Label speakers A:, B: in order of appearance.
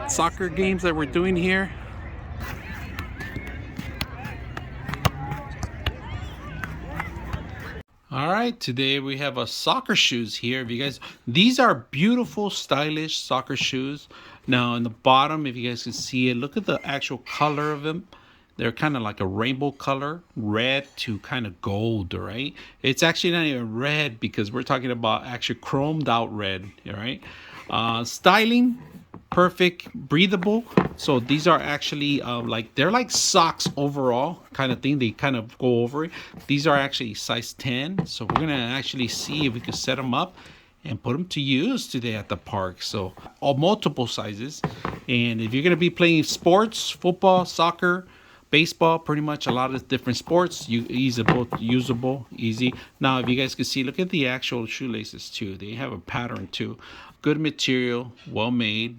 A: Soccer games that we're doing here. All right, today we have a soccer shoes here. If you guys, these are beautiful, stylish soccer shoes. Now, in the bottom, if you guys can see it, look at the actual color of them. They're kind of like a rainbow color, red to kind of gold, right? It's actually not even red because we're talking about actually chromed out red, all right? Styling, perfect, breathable. So these are actually they're like socks overall kind of thing. They kind of go over it. These are actually size 10. So we're gonna actually see if we can set them up and put them to use today at the park. So all multiple sizes. And if you're gonna be playing sports, football, soccer, baseball, pretty much a lot of different sports, usable, easy. Now, if you guys can see, look at the actual shoelaces too. They have a pattern too. Good material, well made,